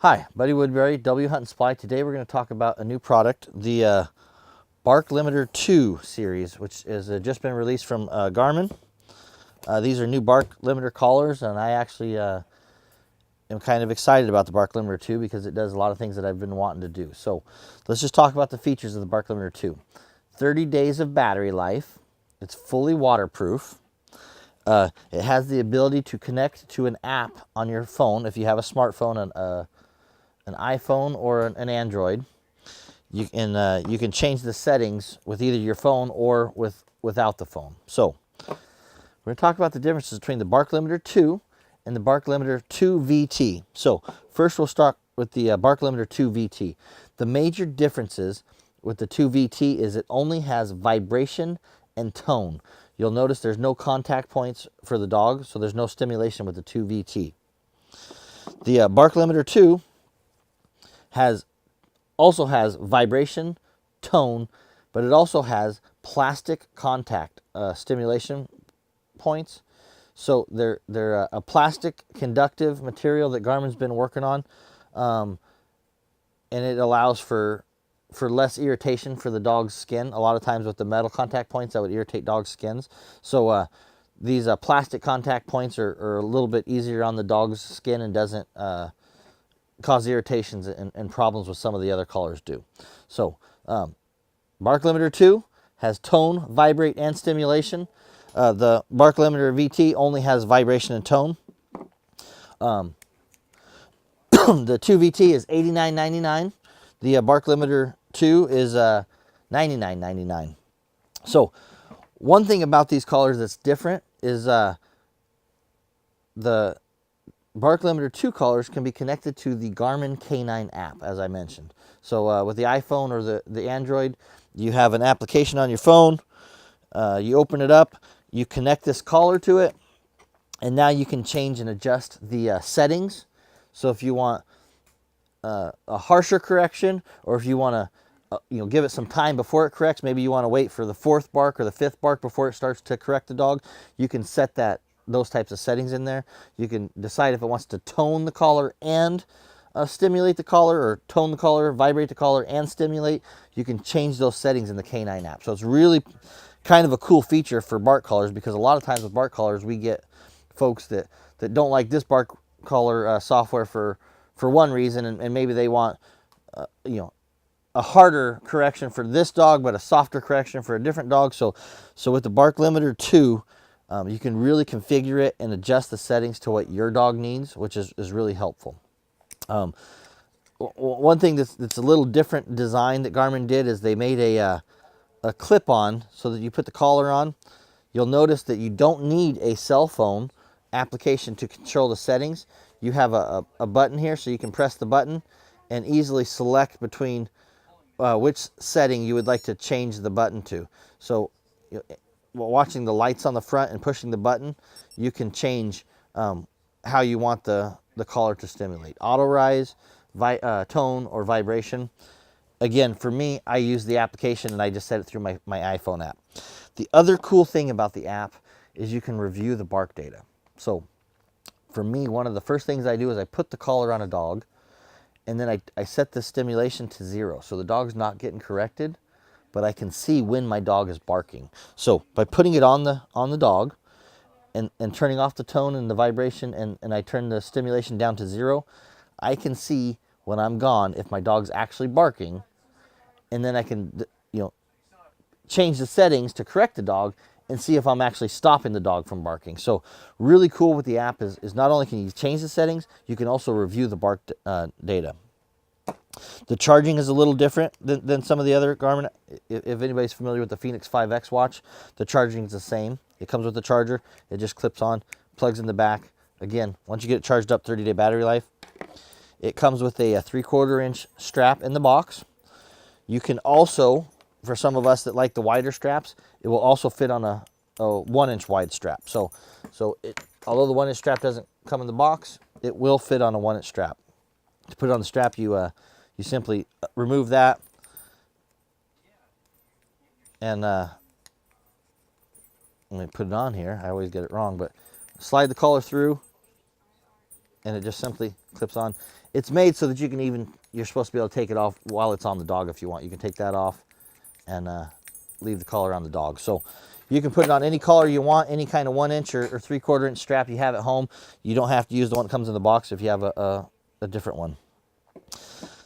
Hi, Buddy Woodbury, W Hunt and Supply. Today we're going to talk about a new product, the Barklimiter 2 series, which has just been released from Garmin. These are new Barklimiter collars, and I actually am kind of excited about the Barklimiter 2 because it does a lot of things that I've been wanting to do. So let's just talk about the features of the Barklimiter 2. 30 days of battery life. It's fully waterproof. It has the ability to connect to an app on your phone if you have a smartphone, an iPhone or an Android. You can change the settings with either your phone or without the phone. So we're going to talk about the differences between the Barklimiter 2 and the Barklimiter 2VT. So first we'll start with the Barklimiter 2VT. The major differences with the 2VT is it only has vibration and tone. You'll notice there's no contact points for the dog, so there's no stimulation with the 2VT. The Barklimiter 2 also has vibration, tone, but it also has plastic contact stimulation points. So they're a plastic conductive material that Garmin's been working on, and it allows for less irritation for the dog's skin. A lot of times with the metal contact points, that would irritate dogs' skins. So these plastic contact points are a little bit easier on the dog's skin and doesn't cause irritations and problems with some of the other collars do. So Barklimiter 2 has tone, vibrate, and stimulation. The Barklimiter VT only has vibration and tone. The 2VT is $89.99. The Barklimiter 2 is $99.99. So one thing about these collars that's different is the Barklimiter 2 collars can be connected to the Garmin K9 app, as I mentioned. So with the iPhone or the Android, you have an application on your phone. You open it up, you connect this collar to it, and now you can change and adjust the settings. So if you want a harsher correction, or if you want to give it some time before it corrects, maybe you want to wait for the 4th bark or the 5th bark before it starts to correct the dog, you can set those types of settings in there. You can decide if it wants to tone the collar and stimulate the collar, or tone the collar, vibrate the collar, and stimulate. You can change those settings in the K9 app. So it's really kind of a cool feature for bark collars, because a lot of times with bark collars we get folks that don't like this bark collar software for one reason, and maybe they want a harder correction for this dog but a softer correction for a different dog. So with the Barklimiter 2, you can really configure it and adjust the settings to what your dog needs, which is really helpful. One thing that's a little different design that Garmin did is they made a clip-on so that you put the collar on. You'll notice that you don't need a cell phone application to control the settings. You have a button here, so you can press the button and easily select between which setting you would like to change the button to. So while watching the lights on the front and pushing the button, you can change how you want the collar to stimulate. Autorise, tone, or vibration. Again, for me, I use the application and I just set it through my iPhone app. The other cool thing about the app is you can review the bark data. So for me, one of the first things I do is I put the collar on a dog, and then I set the stimulation to 0. So the dog's not getting corrected, but I can see when my dog is barking. So by putting it on the dog and turning off the tone and the vibration, and I turn the stimulation down to 0, I can see when I'm gone if my dog's actually barking, and then I can change the settings to correct the dog and see if I'm actually stopping the dog from barking. So really cool with the app is not only can you change the settings, you can also review the bark data. The charging is a little different than some of the other Garmin. If anybody's familiar with the Fenix 5X watch, the charging is the same. It comes with the charger. It just clips on, plugs in the back. Again, once you get it charged up, 30-day battery life. It comes with a 3/4 inch strap in the box. You can also, for some of us that like the wider straps, it will also fit on a 1 inch wide strap. So although the 1 inch strap doesn't come in the box, it will fit on a 1 inch strap. To put it on the strap, you simply remove that, and let me put it on here. I always get it wrong, but slide the collar through, and it just simply clips on. It's made so that you can even, you're supposed to be able to take it off while it's on the dog if you want. You can take that off and leave the collar on the dog. So you can put it on any collar you want, any kind of 1-inch or 3/4 inch strap you have at home. You don't have to use the one that comes in the box if you have a different one.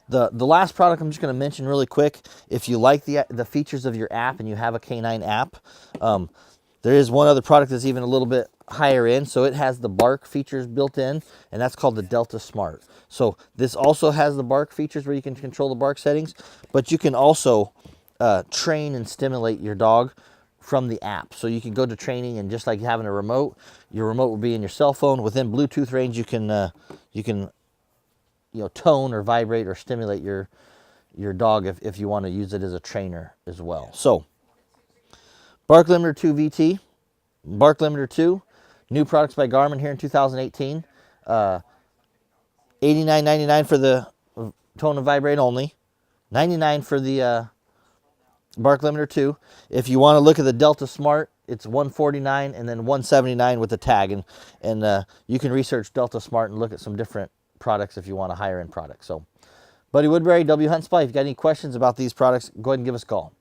The last product I'm just going to mention really quick, if you like the features of your app and you have a canine app, there is one other product that's even a little bit higher end. So it has the bark features built in, and that's called the Delta Smart. So this also has the bark features where you can control the bark settings, but you can also train and stimulate your dog from the app. So you can go to training, and just like having a remote, your remote will be in your cell phone. Within Bluetooth range, you can tone or vibrate or stimulate your dog if you want to use it as a trainer as well. So Barklimiter 2VT, Barklimiter 2, new products by Garmin here in 2018. $89.99 for the tone and vibrate only, $99 for the Barklimiter 2. If you want to look at the Delta Smart, it's $149 and then $179 with the tag. And you can research Delta Smart and look at some different products if you want a higher end product. So, Buddy Woodbury, W Hunt Supply. If you got any questions about these products, go ahead and give us a call.